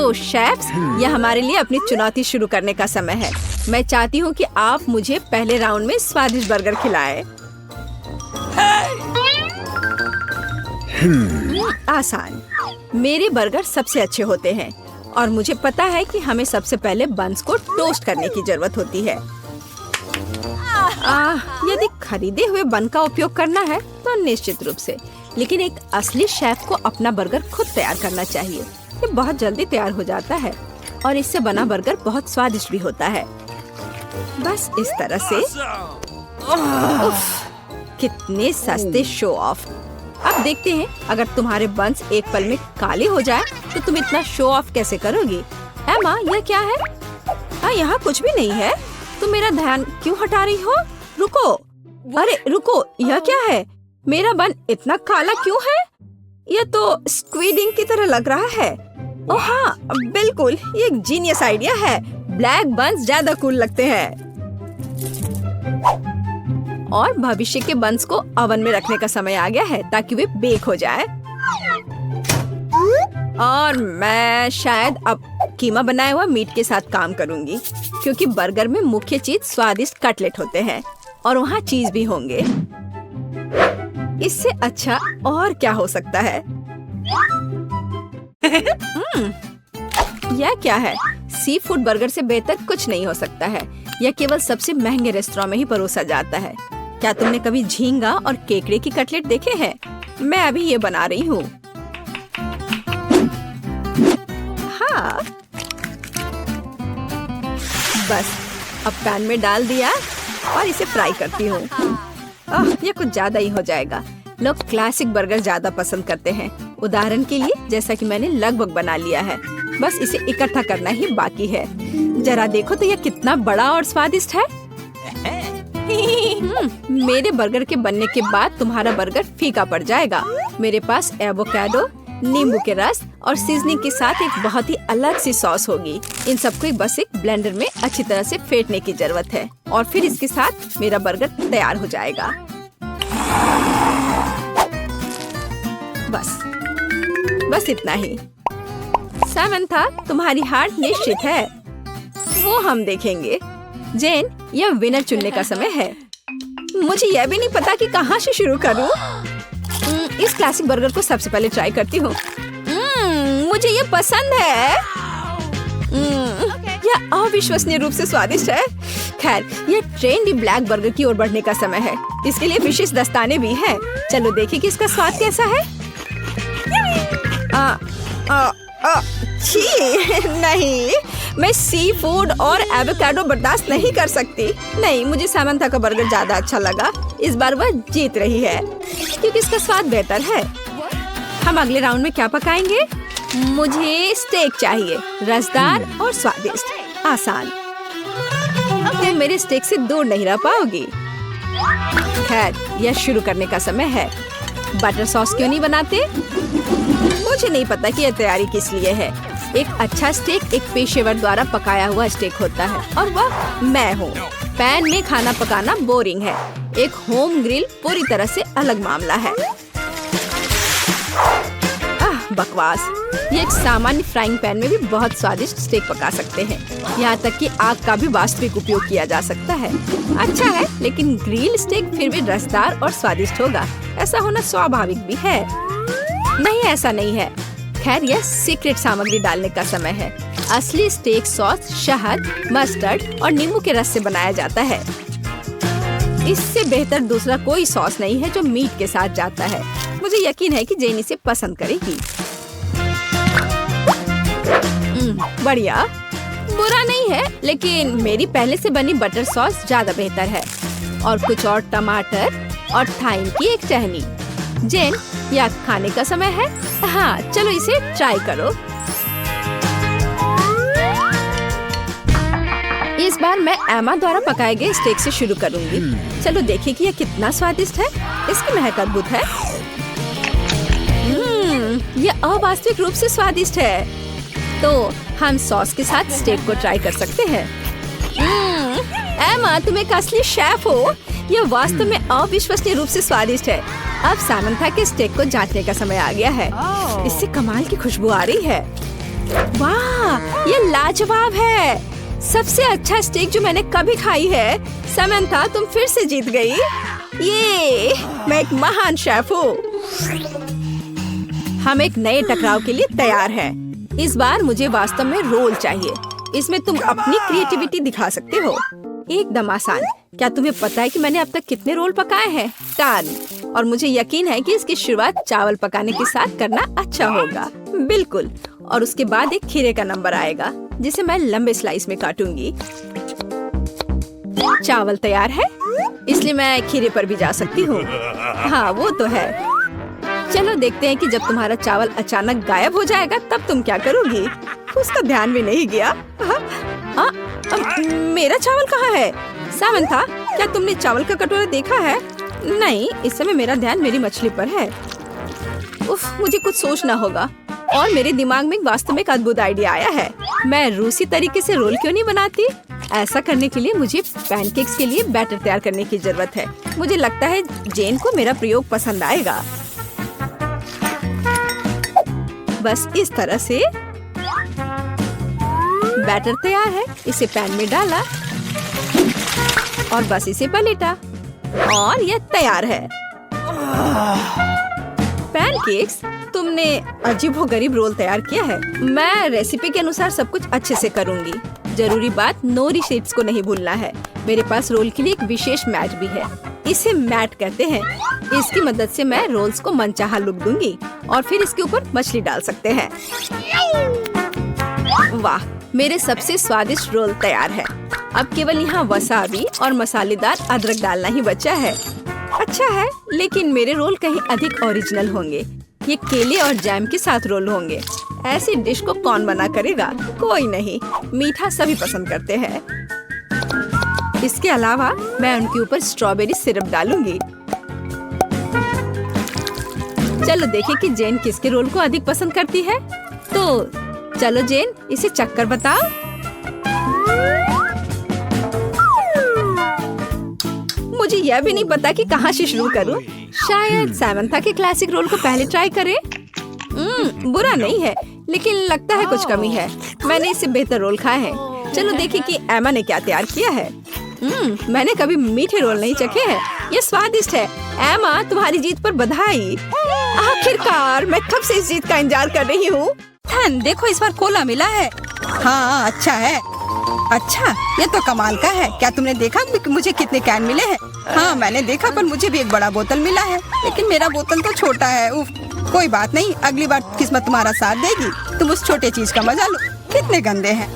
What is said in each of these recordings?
तो शेफ्स, यह हमारे लिए अपनी चुनौती शुरू करने का समय है। मैं चाहती हूँ कि आप मुझे पहले राउंड में स्वादिष्ट बर्गर खिलाएं। आसान। मेरे बर्गर सबसे अच्छे होते हैं और मुझे पता है कि हमें सबसे पहले बन्स को टोस्ट करने की जरूरत होती है। यदि खरीदे हुए बन का उपयोग करना है तो निश्चित रूप से, लेकिन एक असली शेफ को अपना बर्गर खुद तैयार करना चाहिए। ये बहुत जल्दी तैयार हो जाता है और इससे बना बर्गर बहुत स्वादिष्ट भी होता है। बस इस तरह से। उफ, कितने सस्ते शो ऑफ। अब देखते हैं, अगर तुम्हारे बन्स एक पल में काले हो जाए तो तुम इतना शो ऑफ कैसे करोगी। एमा, यह क्या है? यहाँ कुछ भी नहीं है। तुम मेरा ध्यान क्यों हटा रही हो? रुको। अरे रुको, यह क्या है? मेरा बन इतना काला क्यों है? यह तो स्क्विड इंक की तरह लग रहा है। ओह हाँ, बिल्कुल, ये एक जीनियस आइडिया है। ब्लैक बन्स ज्यादा कूल लगते हैं। और भविष्य के बन्स को ओवन में रखने का समय आ गया है ताकि वे बेक हो जाए। और मैं शायद अब कीमा बनाया हुआ मीट के साथ काम करूंगी, क्योंकि बर्गर में मुख्य चीज स्वादिष्ट कटलेट होते हैं और वहाँ चीज भी होंगे। इससे अच्छा और क्या हो सकता है? यह क्या है? सी फूड बर्गर से बेहतर कुछ नहीं हो सकता है। यह केवल सबसे महंगे रेस्टोरेंट में ही परोसा जाता है। क्या तुमने कभी झींगा और केकड़े की कटलेट देखे हैं? मैं अभी ये बना रही हूँ। हाँ, बस अब पैन में डाल दिया और इसे फ्राई करती हूँ। ये कुछ ज्यादा ही हो जाएगा। लोग क्लासिक बर्गर ज्यादा पसंद करते हैं। उदाहरण के लिए, जैसा कि मैंने लगभग बना लिया है, बस इसे इकट्ठा करना ही बाकी है। जरा देखो तो यह कितना बड़ा और स्वादिष्ट है। मेरे बर्गर के बनने के बाद तुम्हारा बर्गर फीका पड़ जाएगा। मेरे पास एवोकाडो, नींबू के रस और सीजनिंग के साथ एक बहुत ही अलग सी सॉस होगी। इन सबको बस एक ब्लेंडर में अच्छी तरह से फेंटने की जरूरत है और फिर इसके साथ मेरा बर्गर तैयार हो जाएगा। बस इतना ही। सामंथा, तुम्हारी हार निश्चित है। वो हम देखेंगे। जेन, यह विनर चुनने का समय है। मुझे यह भी नहीं पता कि कहाँ से शुरू करूँ। इस क्लासिक बर्गर को सबसे पहले ट्राई करती हूँ। मुझे ये पसंद है। यह अविश्वसनीय रूप से स्वादिष्ट है। खैर, यह ट्रेंडी ब्लैक बर्गर की ओर बढ़ने का समय है। इसके लिए विशेष दस्ताने भी हैं। चलो देखें कि इसका स्वाद कैसा है। छी, नहीं, मैं सी फूड और एवोकाडो बर्दाश्त नहीं कर सकती। नहीं, मुझे सामंथा का बर्गर ज्यादा अच्छा लगा। इस बार वह जीत रही है क्योंकि इसका स्वाद बेहतर है। हम अगले राउंड में क्या पकाएंगे? मुझे स्टेक चाहिए, रसदार और स्वादिष्ट। आसान। तुम मेरे स्टेक से दूर नहीं रह पाओगी। खैर, यह शुरू करने का समय है। बटर सॉस क्यों नहीं बनाते? मुझे नहीं पता कि यह तैयारी किस लिए है। एक अच्छा स्टेक एक पेशेवर द्वारा पकाया हुआ स्टेक होता है और वह मैं हूँ। पैन में खाना पकाना बोरिंग है। एक होम ग्रिल पूरी तरह से अलग मामला है। बकवास। ये एक सामान्य फ्राइंग पैन में भी बहुत स्वादिष्ट स्टेक पका सकते हैं। यहाँ तक कि आग का भी वास्तविक उपयोग किया जा सकता है। अच्छा है, लेकिन ग्रिल स्टेक फिर भी रसदार और स्वादिष्ट होगा। ऐसा होना स्वाभाविक भी है। नहीं, ऐसा नहीं है। खैर, यह सीक्रेट सामग्री डालने का समय है। असली स्टेक सॉस शहद, मस्टर्ड और नींबू के रस से बनाया जाता है। इससे बेहतर दूसरा कोई सॉस नहीं है जो मीट के साथ जाता है। मुझे यकीन है कि जेन इसे पसंद करेगी। बढ़िया, बुरा नहीं है, लेकिन मेरी पहले से बनी बटर सॉस ज्यादा बेहतर है। और कुछ और टमाटर और थाइम की एक टहनी। जेन, यह खाने का समय है। हाँ, चलो इसे ट्राई करो। इस बार मैं एमा द्वारा पकाए गए स्टेक से शुरू करूंगी। चलो देखिए कि यह कितना स्वादिष्ट है। इसकी महक अद्भुत है। यह अवास्तविक रूप से स्वादिष्ट है। तो हम सॉस के साथ स्टेक को ट्राई कर सकते हैं। एमा, तुम एक असली शेफ हो। यह वास्तव में अविश्वसनीय रूप से स्वादिष्ट है। अब सामंथा के स्टेक को जांचने का समय आ गया है। इससे कमाल की खुशबू आ रही है। वाह, ये लाजवाब है। सबसे अच्छा स्टेक जो मैंने कभी खाई है। समंथा, तुम फिर से जीत गई। ये मैं एक महान शेफ हूँ। हम एक नए टकराव के लिए तैयार हैं। इस बार मुझे वास्तव में रोल चाहिए। इसमें तुम अपनी क्रिएटिविटी दिखा सकते हो। एकदम आसान। क्या तुम्हें पता है कि मैंने अब तक कितने रोल पकाए हैं? 10। और मुझे यकीन है कि इसकी शुरुआत चावल पकाने के साथ करना अच्छा होगा। बिल्कुल। और उसके बाद एक खीरे का नंबर आएगा जिसे मैं लंबे स्लाइस में काटूंगी। चावल तैयार है, इसलिए मैं खीरे पर भी जा सकती हूँ। हाँ, वो तो है। चलो देखते हैं कि जब तुम्हारा चावल अचानक गायब हो जाएगा तब तुम क्या करोगी। उसका ध्यान भी नहीं गया। मेरा चावल कहाँ है? सामंथा, क्या तुमने चावल का कटोरा देखा है? नहीं, इस समय मेरा ध्यान मेरी मछली पर है। उफ, मुझे कुछ सोचना होगा। और मेरे दिमाग में वास्तव में एक अद्भुत आइडिया आया है। मैं रूसी तरीके से रोल क्यों नहीं बनाती? ऐसा करने के लिए मुझे पैनकेक्स के लिए बैटर तैयार करने की जरूरत है। मुझे लगता है जेन को मेरा प्रयोग पसंद आएगा। बस इस तरह से बैटर तैयार है। इसे पैन में डाला और बस इसे पलटा और यह तैयार है। पैनकेक्स, तुमने अजीबोगरीब रोल तैयार किया है। मैं रेसिपी के अनुसार सब कुछ अच्छे से करूंगी। जरूरी बात, नोरी शीट्स को नहीं भूलना है। मेरे पास रोल के लिए एक विशेष मैट भी है। इसे मैट कहते हैं। इसकी मदद से मैं रोल्स को मनचाहा लुक दूंगी और फिर इसके ऊपर मछली डाल सकते हैं। वाह, मेरे सबसे स्वादिष्ट रोल तैयार है। अब केवल यहाँ वसाबी और मसालेदार अदरक डालना ही बचा है। अच्छा है, लेकिन मेरे रोल कहीं अधिक ओरिजिनल होंगे। ये केले और जैम के साथ रोल होंगे। ऐसी डिश को कौन बना करेगा? कोई नहीं। मीठा सभी पसंद करते हैं। इसके अलावा मैं उनके ऊपर स्ट्रॉबेरी सिरप डालूंगी। चलो देखें कि जेन किसके रोल को अधिक पसंद करती है। तो चलो जेन, इसे चक्कर बताओ। मुझे यह भी नहीं पता कि कहाँ से शुरू करूं। शायद सामंथा के क्लासिक रोल को पहले ट्राई करें। बुरा नहीं है, लेकिन लगता है कुछ कमी है। मैंने इससे बेहतर रोल खाए हैं। चलो देखें कि एमा ने क्या तैयार किया है। मैंने कभी मीठे रोल नहीं चखे हैं। ये स्वादिष्ट है। एमा, तुम्हारी जीत पर बधाई। आखिरकार, मैं कब से इस जीत का इंतजार कर रही हूँ। देखो, इस बार कोला मिला है। हाँ, अच्छा है। अच्छा, ये तो कमाल का है। क्या तुमने देखा मुझे कितने कैन मिले हैं? हाँ, मैंने देखा, पर मुझे भी एक बड़ा बोतल मिला है। लेकिन मेरा बोतल तो छोटा है। उफ, कोई बात नहीं, अगली बार किस्मत तुम्हारा साथ देगी। तुम उस छोटे चीज का मजा लो। कितने गंदे हैं।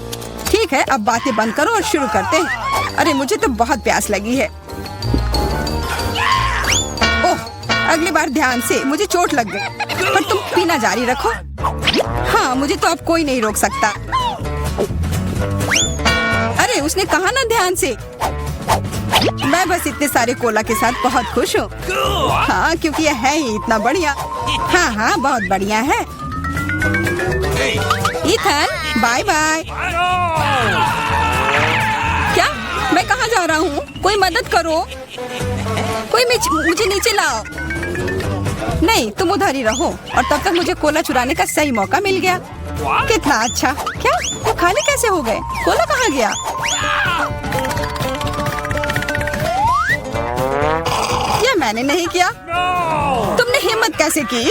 ठीक है, अब बातें बंद करो और शुरू करते हैं। अरे, मुझे तो बहुत प्यास लगी है। ओह, अगली बार ध्यान से, मुझे चोट लग गई। पर तुम पीना जारी रखो। हाँ, मुझे तो अब कोई नहीं रोक सकता। अरे, उसने कहा ना ध्यान से। मैं बस इतने सारे कोला के साथ बहुत खुश हूँ। हाँ, क्योंकि यह है ही इतना बढ़िया। हाँ हाँ, बहुत बढ़िया है। Ethan, bye bye. क्या? मैं कहाँ जा रहा हूँ? कोई मदद करो। कोई मुझे नीचे लाओ। नहीं, तुम उधर ही रहो। और तब तक मुझे कोला चुराने का सही मौका मिल गया। कितना अच्छा। क्या? वो खाली कैसे हो गए? कोला कहाँ गया? ये मैंने नहीं किया। तुमने हिम्मत कैसे की?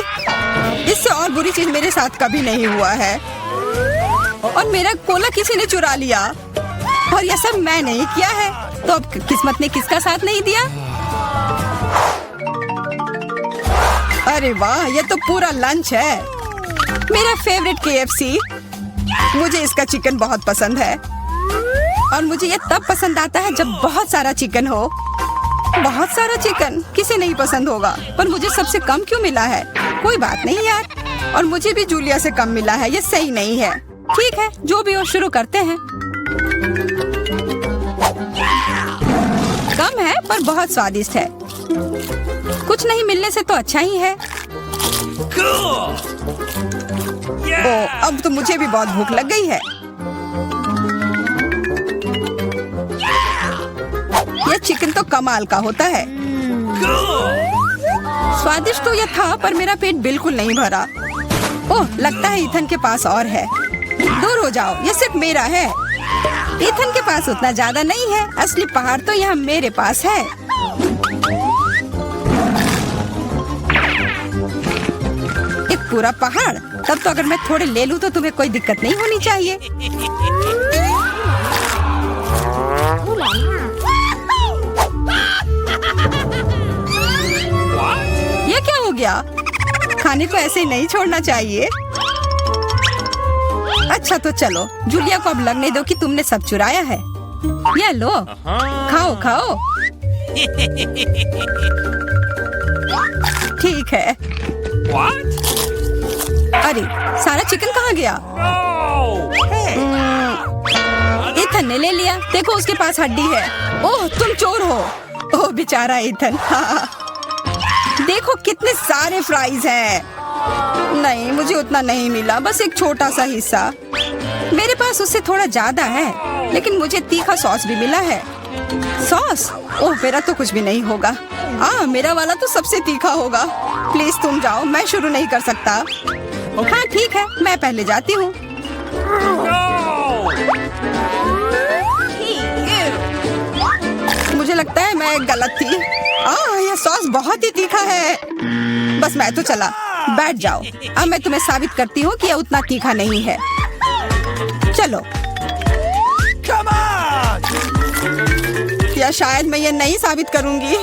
इससे और बुरी चीज मेरे साथ कभी नहीं हुआ है। और मेरा कोला किसी ने चुरा लिया। और यह सब मैं नहीं किया है। तो अब किस्मत ने किसका साथ नहीं दिया? अरे वाह, ये तो पूरा लंच है। मेरा फेवरेट KFC। मुझे इसका चिकन बहुत पसंद है। और मुझे ये तब पसंद आता है जब बहुत सारा चिकन हो। बहुत सारा चिकन किसे नहीं पसंद होगा, पर मुझे सबसे कम क्यों मिला है? कोई बात नहीं यार। और मुझे भी जूलिया से कम मिला है। ये सही नहीं है। ठीक है, जो भी हो, शुरू करते हैं। कम है पर बहुत स्वादिष्ट है। कुछ नहीं मिलने से तो अच्छा ही है। ओह, अब तो मुझे भी बहुत भूख लग गई है। यह चिकन तो कमाल का होता है। स्वादिष्ट तो यह था, पर मेरा पेट बिल्कुल नहीं भरा। ओह, लगता है इथन के पास और है। दूर हो जाओ, ये सिर्फ मेरा है। इथन के पास उतना ज्यादा नहीं है। असली पहाड़ तो यहाँ मेरे पास है। एक पूरा पहाड़? तब तो अगर मैं थोड़े ले लूं तो तुम्हें कोई दिक्कत नहीं होनी चाहिए। ये क्या हो गया? खाने को ऐसे ही नहीं छोड़ना चाहिए। अच्छा तो चलो, जूलिया को अब लगने दो कि तुमने सब चुराया है। ये लो, खाओ खाओ। ठीक है। अरे सारा चिकन कहाँ गया? इथन ने ले लिया। देखो उसके पास हड्डी है। ओह तुम चोर हो। ओह बेचारा इथन। हाँ। देखो कितने सारे फ्राइज हैं। नहीं मुझे उतना नहीं मिला, बस एक छोटा सा हिस्सा। मेरे पास उससे थोड़ा ज्यादा है, लेकिन मुझे तीखा सॉस भी मिला है। सॉस? ओह मेरा तो कुछ भी नहीं होगा। मेरा वाला तो सबसे तीखा होगा। प्लीज तुम जाओ, मैं शुरू नहीं कर सकता। हाँ ठीक है, मैं पहले जाती हूँ। मुझे लगता है मैं गलत थी। यह सॉस बहुत ही तीखा है। बस मैं तो चला। बैठ जाओ, अब मैं तुम्हें साबित करती हूँ कि यह उतना तीखा नहीं है। चलो। या शायद मैं ये नहीं साबित करूंगी।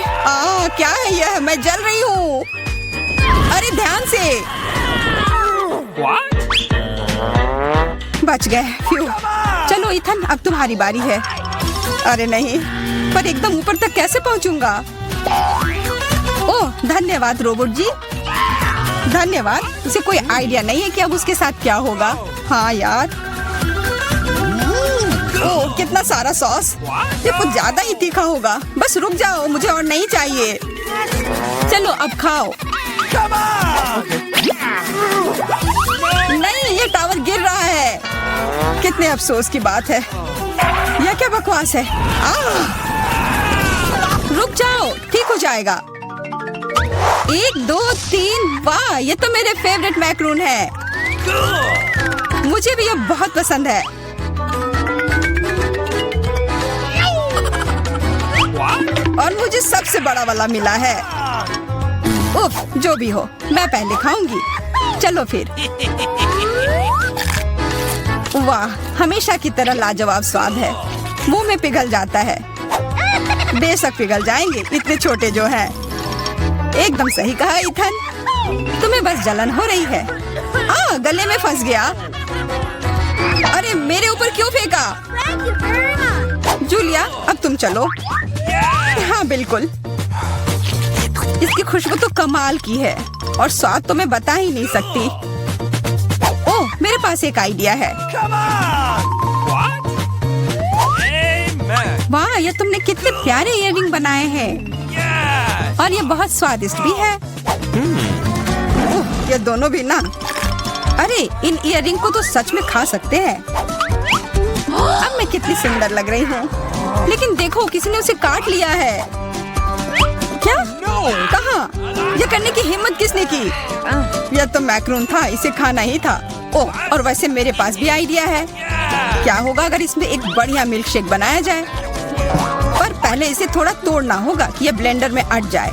क्या है यह? मैं जल रही हूँ। अरे ध्यान से। बच गए। चलो इथन, अब तुम्हारी बारी है। अरे नहीं, पर एकदम ऊपर तक कैसे पहुँचूंगा? ओह धन्यवाद रोबोट जी, धन्यवाद। उसे कोई आइडिया नहीं है कि अब उसके साथ क्या होगा। हाँ यार। ओह कितना सारा सॉस। ये कुछ ज्यादा ही तीखा होगा। बस रुक जाओ, मुझे और नहीं चाहिए। चलो अब खाओ। नहीं, ये टावर गिर रहा है। कितने अफसोस की बात है। यह क्या बकवास है? रुक जाओ, ठीक हो जाएगा। 1 2 3। वाह, ये तो मेरे फेवरेट मैक्रून है। मुझे भी यह बहुत पसंद है। और मुझे सबसे बड़ा वाला मिला है। उफ, जो भी हो, मैं पहले खाऊंगी। चलो फिर। वाह, हमेशा की तरह लाजवाब स्वाद है। मुंह में पिघल जाता है। बेशक पिघल जाएंगे, इतने छोटे जो हैं। एकदम सही कहा इथन। तुम्हें बस जलन हो रही है। गले में फंस गया। अरे मेरे ऊपर क्यों फेंका? जूलिया अब तुम चलो। हाँ बिल्कुल। इसकी खुशबू तो कमाल की है और स्वाद तो मैं बता ही नहीं सकती। ओह मेरे पास एक आइडिया है। वाह, ये तुमने कितने प्यारे इयररिंग बनाए हैं। और ये बहुत स्वादिष्ट भी है। ये दोनों भी ना। अरे इन इयररिंग को तो सच में खा सकते हैं। अब मैं कितनी सुंदर लग रही हूँ। लेकिन देखो, किसी ने उसे काट लिया है। क्या? कहाँ? ये करने की हिम्मत किसने की? यह तो मैक्रून था, इसे खाना ही था। ओह, और वैसे मेरे पास भी आइडिया है। क्या होगा अगर इसमें एक बढ़िया मिल्क शेक बनाया जाए? पर पहले इसे थोड़ा तोड़ना होगा कि ये ब्लेंडर में अट जाए।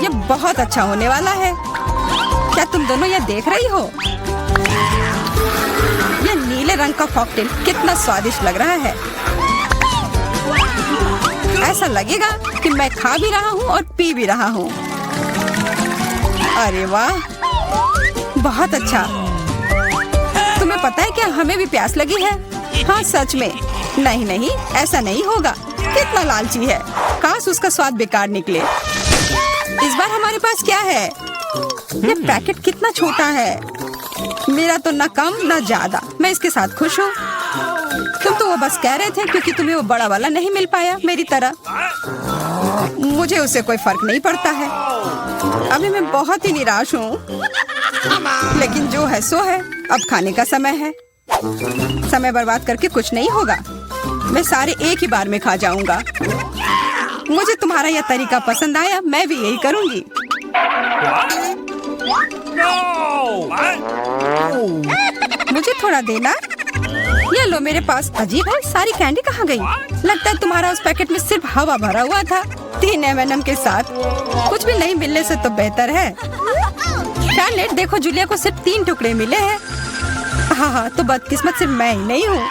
ये बहुत अच्छा होने वाला है। क्या तुम दोनों यह देख रही हो? यह नीले रंग का कॉकटेल कितना स्वादिष्ट लग रहा है। ऐसा लगेगा कि मैं खा भी रहा हूँ और पी भी रहा हूँ। अरे वाह, बहुत अच्छा। तुम्हें पता है क्या, हमें भी प्यास लगी है। हाँ सच में। नहीं नहीं, ऐसा नहीं होगा। कितना लालची है। काश उसका स्वाद बेकार निकले। इस बार हमारे पास क्या है? ये पैकेट कितना छोटा है। मेरा तो न कम न ज्यादा। मैं इसके साथ खुश हूँ। तुम तो वो बस कह रहे थे क्योंकि तुम्हें वो बड़ा वाला नहीं मिल पाया मेरी तरह। मुझे उससे कोई फर्क नहीं पड़ता है। अभी मैं बहुत ही निराश हूँ। लेकिन जो है सो है। अब खाने का समय है। समय बर्बाद करके कुछ नहीं होगा। मैं सारे एक ही बार में खा जाऊंगा। मुझे तुम्हारा यह तरीका पसंद आया। मैं भी यही करूंगी। मुझे थोड़ा देना। ये लो मेरे पास। अजीब है, सारी कैंडी कहाँ गई? लगता है तुम्हारा उस पैकेट में सिर्फ हवा भरा हुआ था। 3 M&M के साथ कुछ भी नहीं मिलने से तो बेहतर है। शार्लेट देखो, जूलिया को सिर्फ 3 टुकड़े मिले हैं। हाँ, तो बदकिस्मत सिर्फ मैं ही नहीं हूँ।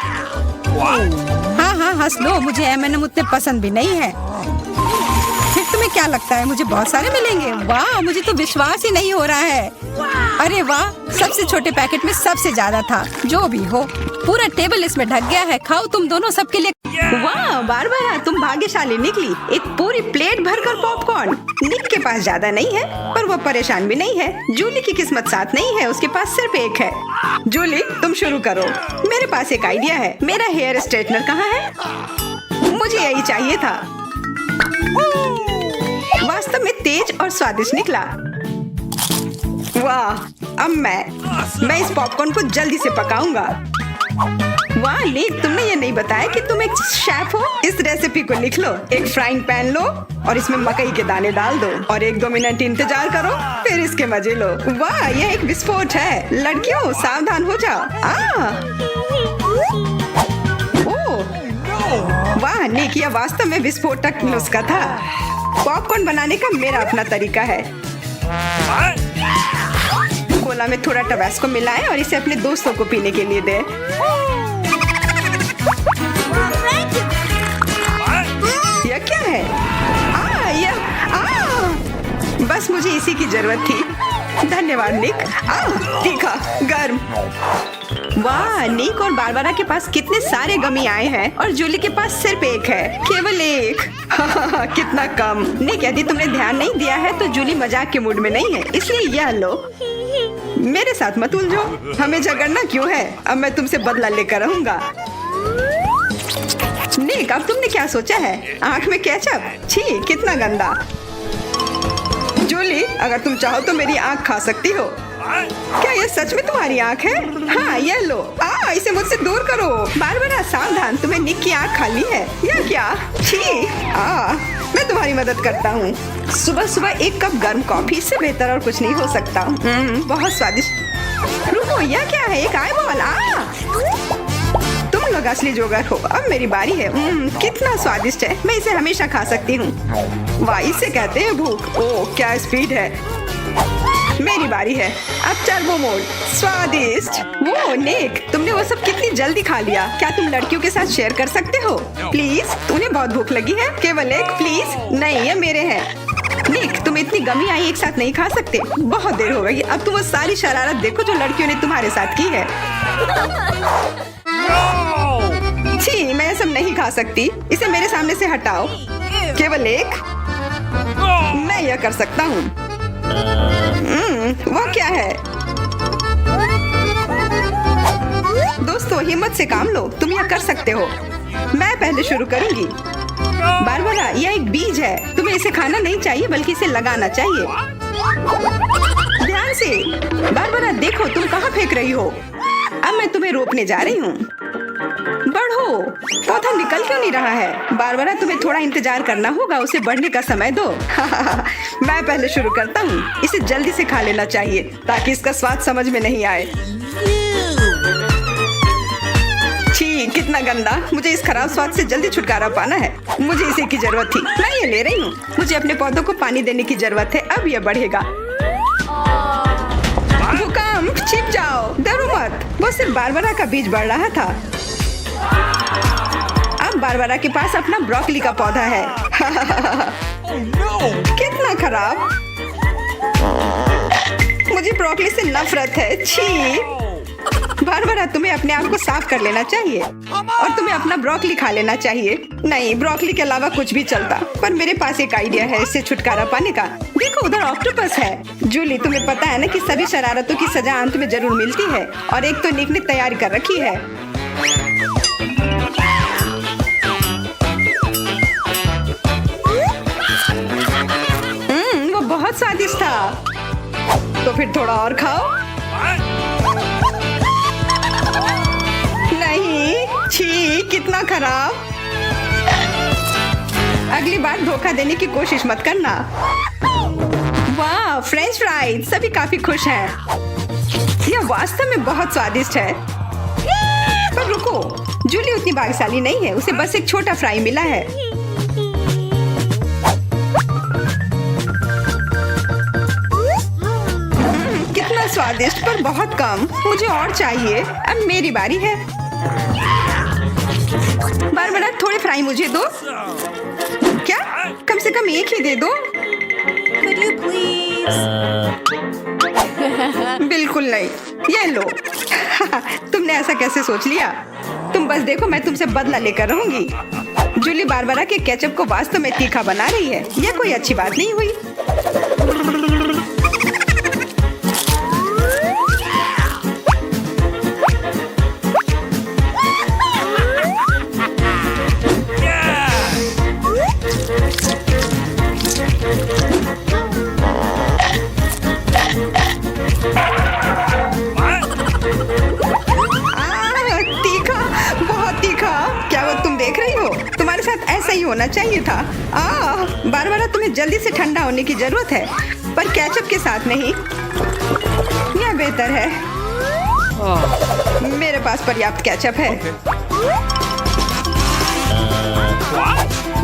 हाँ, हंस लो, मुझे M&M उतने पसंद भी नहीं है। फिर तुम्हें क्या लगता है मुझे बहुत सारे मिलेंगे? वाह, मुझे तो विश्वास ही नहीं हो रहा है। अरे वाह, सबसे छोटे पैकेट में सबसे ज्यादा था। जो भी हो, पूरा टेबल इसमें ढक गया है। खाओ तुम दोनों, सबके लिए। वाह बारबरा, तुम भाग्यशाली निकली। एक पूरी प्लेट भरकर पॉपकॉर्न। निक के पास ज्यादा नहीं है, पर वो परेशान भी नहीं है। जूली की किस्मत साथ नहीं है, उसके पास सिर्फ एक है। जूली, तुम शुरू करो। मेरे पास एक आइडिया है। मेरा हेयर स्ट्रेटनर कहाँ है? मुझे यही चाहिए था। वास्तव में तेज और स्वादिष्ट निकला। वाह, अब मैं इस पॉपकॉर्न को जल्दी से पकाऊंगा। वाह निक, तुमने ये नहीं बताया कि तुम एक शेफ हो। इस रेसिपी को लिख लो। एक फ्राइंग पैन लो और इसमें मकई के दाने डाल दो और 1-2 मिनट इंतजार करो, फिर इसके मजे लो। वाह, यह एक विस्फोट है। लड़कियों, सावधान हो जाओ। वाह निक, यह वास्तव में विस्फोटक नुस्खा था। पॉपकॉर्न बनाने का मेरा अपना तरीका है। कोला में थोड़ा टबास्को मिलाएं और इसे अपने दोस्तों को पीने के लिए दें। यह क्या है? बस मुझे इसी की जरूरत थी। धन्यवाद निक। तीखा, गर्म। वाह, निक और बारबरा के पास कितने सारे गमी आए हैं और जूली के पास सिर्फ एक है। केवल एक। कितना कम। निक, यदि तुमने ध्यान नहीं दिया है तो जूली मजाक के मूड में नहीं है, इसलिए यह लो। मेरे साथ मत उलझो। हमें झगड़ना क्यों है? अब मैं तुमसे बदला लेकर रहूंगा। निक, अब तुमने क्या सोचा है? आँख में केचप? छी, कितना गंदा। जूली, अगर तुम चाहो तो मेरी आँख खा सकती हो। क्या यह सच में तुम्हारी आँख है? हाँ, यह लो। इसे मुझसे दूर करो। बारबरा, सावधान, तुम्हें निक की आँख खाली है। यह क्या? छी। मैं तुम्हारी मदद करता हूँ। सुबह सुबह 1 कप गर्म कॉफी, इससे बेहतर और कुछ नहीं हो सकता। बहुत स्वादिष्ट। रुको, यह क्या है? एक आईबॉल। तुम लोग असली जोगर हो। अब मेरी बारी है। कितना स्वादिष्ट है। मैं इसे हमेशा खा सकती हूँ। वाह, इसे कहते हैं भूख। ओह, क्या स्पीड है। मेरी बारी है। अब टर्बो मोड। स्वादिष्ट। वो निक, तुमने वो सब कितनी जल्दी खा लिया। क्या तुम लड़कियों के साथ शेयर कर सकते हो? प्लीज, उन्हें बहुत भूख लगी है। केवल एक, प्लीज। नहीं, ये मेरे हैं। निक, तुम इतनी गमी आई एक साथ नहीं खा सकते। बहुत देर हो गई। अब तुम वो सारी शरारत देखो जो लड़कियों ने तुम्हारे साथ की है। छी, मैं सब नहीं खा सकती। इसे मेरे सामने से हटाओ। केवल एक। मैं यह कर सकता हूँ। वह क्या है? दोस्तों, हिम्मत से काम लो। तुम यह कर सकते हो। मैं पहले शुरू करूंगी। बारबरा, यह एक बीज है। तुम्हें इसे खाना नहीं चाहिए, बल्कि इसे लगाना चाहिए। ध्यान से। बारबरा, देखो तुम कहाँ फेंक रही हो। अब मैं तुम्हें रोकने जा रही हूँ। बढ़ो। पौधा निकल क्यों नहीं रहा है? बारबरा, तुम्हें थोड़ा इंतजार करना होगा। उसे बढ़ने का समय दो। मैं पहले शुरू करता हूँ। इसे जल्दी से खा लेना चाहिए ताकि इसका स्वाद समझ में नहीं आए। छी, कितना गंदा। मुझे इस खराब स्वाद से जल्दी छुटकारा पाना है। मुझे इसे की जरूरत थी। मैं ये ले रही हूँ। मुझे अपने पौधों को पानी देने की जरूरत है। अब यह बढ़ेगा। भूकंप, छिप जाओ। डरो मत। वो सिर्फ बारबरा का बीज बढ़ रहा था। अब बारबरा के पास अपना ब्रोकली का पौधा है। कितना खराब। मुझे ब्रोकली से नफरत है। छी। बारबरा, तुम्हें अपने आप को साफ कर लेना चाहिए और तुम्हें अपना ब्रोकली खा लेना चाहिए। नहीं, ब्रोकली के अलावा कुछ भी चलता, पर मेरे पास एक आइडिया है इससे छुटकारा पाने का। देखो, उधर ऑक्टोपस है। जूली, तुम्हें पता है ना कि सभी शरारतों की सजा अंत में जरूर मिलती है, और एक तो निक ने तैयारी कर रखी है। वो बहुत स्वादिष्ट था। तो फिर थोड़ा और खाओ। नहीं, छी, कितना खराब। अगली बार धोखा देने की कोशिश मत करना। वाह, फ्रेंच फ्राइज, सभी काफी खुश हैं। यह वास्तव में बहुत स्वादिष्ट है। पर रुको, जूली उतनी भाग्यशाली नहीं है, उसे बस एक छोटा फ्राई मिला है। कितना स्वादिष्ट, पर बहुत कम। मुझे और चाहिए। अब मेरी बारी है। बारबरा, थोड़े फ्राई मुझे दो। क्या? कम से कम एक ही दे दो। Could you please? बिल्कुल नहीं। ये लो। तुमने ऐसा कैसे सोच लिया? तुम बस देखो, मैं तुमसे बदला लेकर रहूंगी। जूली बारबरा के केचप को वास्तव में तीखा बना रही है। यह कोई अच्छी बात नहीं हुई। ऐसा ही होना चाहिए था। बारबरा, तुम्हें जल्दी से ठंडा होने की जरूरत है, पर केचप के साथ नहीं। यह बेहतर है। मेरे पास पर्याप्त केचप है।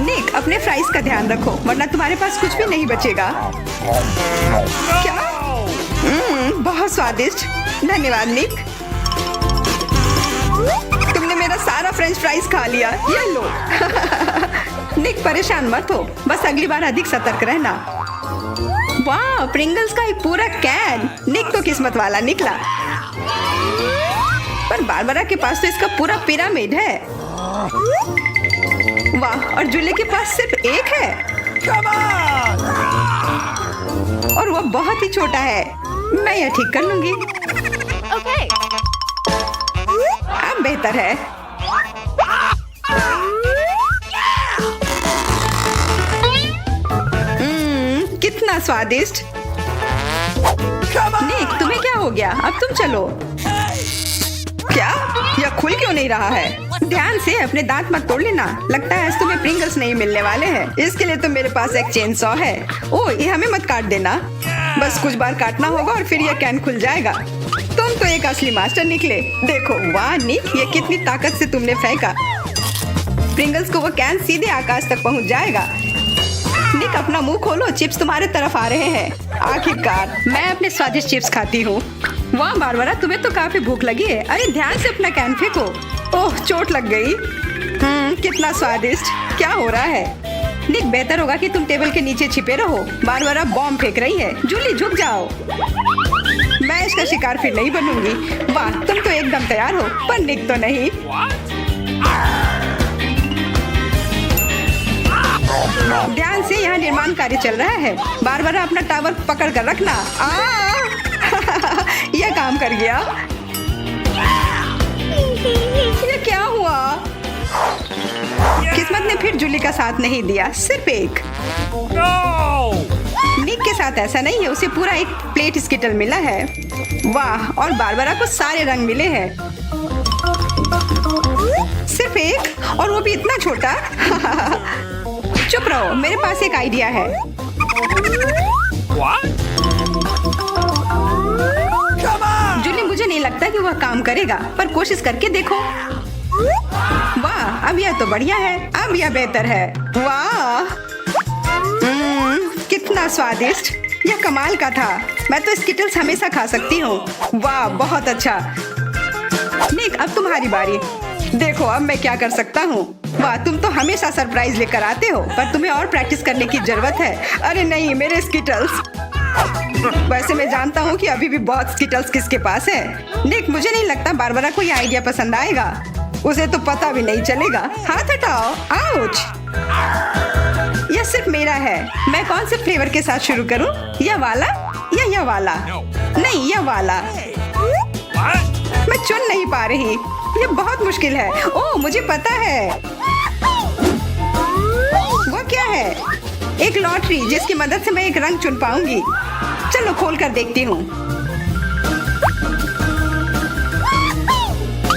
निक, अपने फ्राइज का ध्यान रखो, वरना तुम्हारे पास कुछ भी नहीं बचेगा। क्या? बहुत स्वादिष्ट। धन्यवाद निक। तुमने मेरा सारा फ्रेंच फ्राइज खा लिया। ये लो। निक, परेशान मत हो, बस अगली बार अधिक सतर्क रहना। वाह, प्रिंगल्स का एक पूरा कैन। निक तो किस्मत वाला निकला। पर बारबरा के पास तो इसका पूरा पिरामिड है। वाह, और जूली के पास सिर्फ एक है। और वह बहुत ही छोटा है। मैं यह ठीक कर लूंगी। Okay. अब बेहतर है। कितना स्वादिष्ट। निक, तुम्हें क्या हो गया? अब तुम चलो। क्या? यह खुल क्यों नहीं रहा है? ध्यान से, अपने दांत मत तोड़ लेना। लगता है आज तुम्हें प्रिंगल्स नहीं मिलने वाले हैं। इसके लिए तो मेरे पास एक चेन सॉ है। ओह, ये हमें मत काट देना। बस कुछ बार काटना होगा और फिर यह कैन खुल जाएगा। तुम तो एक असली मास्टर निकले। देखो, वाह निक, ये कितनी ताकत से तुमने फेंका। प्रिंगल्स को वो कैन सीधे आकाश तक पहुंच जाएगा। निक, अपना मुंह खोलो, चिप्स तुम्हारे तरफ आ रहे हैं। आखिरकार मैं अपने स्वादिष्ट चिप्स खाती हूँ। वाह बारबरा, तुम्हें तो काफी भूख लगी है। अरे ध्यान से अपना कैन फेंको। ओह, चोट लग गई। कितना स्वादिष्ट। क्या हो रहा है? निक, बेहतर होगा कि तुम टेबल के नीचे छिपे रहो। बारबरा बॉम्ब फेंक रही है। जूली, झुक जाओ। मैं इसका शिकार फिर नहीं बनूंगी। वाह, तुम तो एकदम तैयार हो, पर निक तो नहीं। ध्यान से, यहाँ निर्माण कार्य चल रहा है। बारबरा, अपना टावर पकड़ कर रखना। यह काम कर गया। ये क्या हुआ? किस्मत ने फिर जूली का साथ नहीं दिया, सिर्फ एक। निक के साथ ऐसा नहीं है, उसे पूरा एक प्लेट स्किटल मिला है। वाह, और बारबरा को सारे रंग मिले हैं। सिर्फ एक, और वो भी इतना छोटा। चुप रहो, मेरे पास एक आइडिया है। जूली, मुझे नहीं लगता कि वह काम करेगा, पर कोशिश करके देखो। वाह, अब यह तो बढ़िया है। अब यह बेहतर है। वाह, कितना स्वादिष्ट। यह कमाल का था। मैं तो स्किटल्स हमेशा खा सकती हूँ। वाह, बहुत अच्छा। निक, अब तुम्हारी बारी। देखो अब मैं क्या कर सकता हूँ। वाह, तुम तो हमेशा सरप्राइज लेकर आते हो, पर तुम्हें और प्रैक्टिस करने की जरूरत है। अरे नहीं, मेरे स्किटल्स। वैसे मैं जानता हूँ कि अभी भी बहुत स्किटल्स किसके पास है। निक, मुझे नहीं लगता बारबरा को यह आइडिया पसंद आएगा। उसे तो पता भी नहीं चलेगा। हाथ हटाओ। आउच। यह सिर्फ मेरा है। मैं कौन से फ्लेवर के साथ शुरू करूँ? यह वाला या यह वाला? नहीं, यह वाला। मैं चुन नहीं पा रही। यह बहुत मुश्किल है। ओह, मुझे पता है। वो क्या है? एक लॉटरी, जिसकी मदद से मैं एक रंग चुन पाऊंगी। चलो खोल कर देखती हूँ।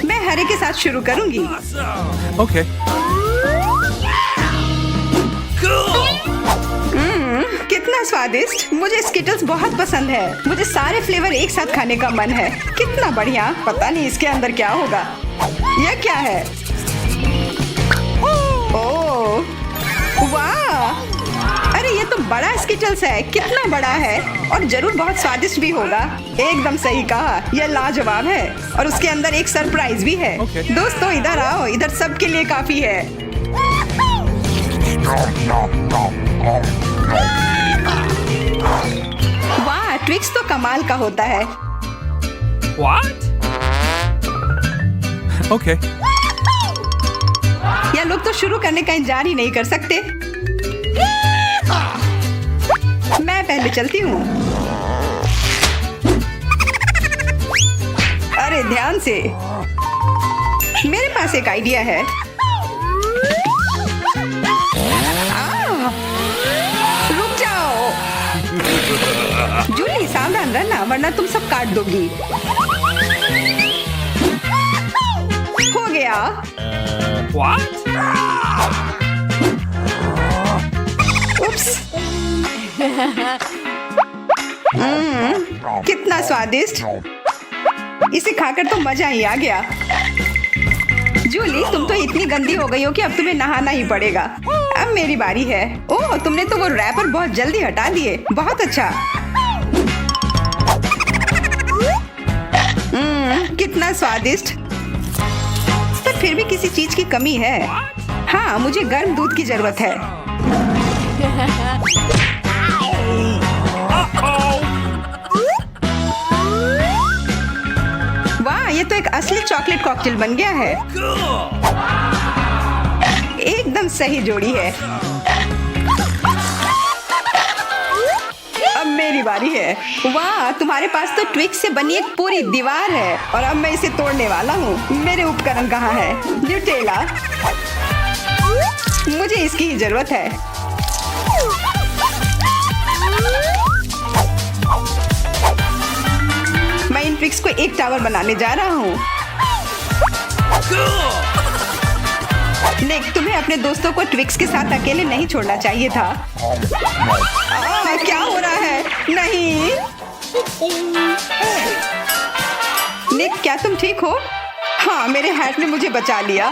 मैं हरे के साथ शुरू करूंगी। Okay. कितना स्वादिष्ट। मुझे स्किटल्स बहुत पसंद है। मुझे सारे फ्लेवर एक साथ खाने का मन है। कितना बढ़िया। पता नहीं इसके अंदर क्या होगा। यह क्या है? ओह, वाह! अरे ये तो बड़ा स्किटल्स है। कितना बड़ा है और जरूर बहुत स्वादिष्ट भी होगा। एकदम सही कहा, यह लाजवाब है और उसके अंदर एक सरप्राइज भी है। दोस्तों इधर आओ, इधर सबके लिए काफी है। वाह, ट्विक्स तो कमाल का होता है। What? Okay. यह लोग तो शुरू करने का इंतजार ही नहीं कर सकते। मैं पहले चलती हूँ। अरे ध्यान से, मेरे पास एक आइडिया है। रुक जाओ। जूली सावधान रहना वरना तुम सब काट दोगी। हो गया। What? उप्स। कितना स्वादिष्ट। इसे खाकर तो मजा ही आ गया। जूली तुम तो इतनी गंदी हो गई हो कि अब तुम्हें नहाना ही पड़ेगा। अब मेरी बारी है। ओह, तुमने तो वो रैपर बहुत जल्दी हटा दिए। बहुत अच्छा। कितना स्वादिष्ट। पर फिर भी किसी चीज की कमी है। हाँ, मुझे गर्म दूध की जरूरत है। वाह, ये तो एक असली चॉकलेट कॉकटेल बन गया है। एकदम सही जोड़ी है। अब मेरी बारी है। वाह, तुम्हारे पास तो ट्विक्स से बनी एक पूरी दीवार है और अब मैं इसे तोड़ने वाला हूँ। मेरे उपकरण कहाँ है? न्यूटेला। मुझे इसकी ही जरूरत है। मैं इन ट्विक्स को एक टावर बनाने जा रहा हूँ। निक, तुम्हें अपने दोस्तों को ट्विक्स के साथ अकेले नहीं छोड़ना चाहिए था। क्या हो रहा है? नहीं। निक, क्या तुम ठीक हो? हाँ, मेरे हैट ने मुझे बचा लिया।